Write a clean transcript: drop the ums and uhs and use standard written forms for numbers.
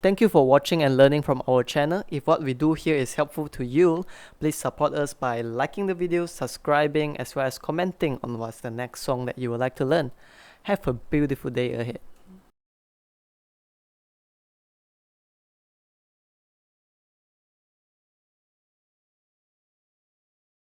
Thank you for watching and learning from our channel. If what we do here is helpful to you, please support us by liking the video, subscribing, as well as commenting on what's the next song that you would like to learn. Have a beautiful day ahead.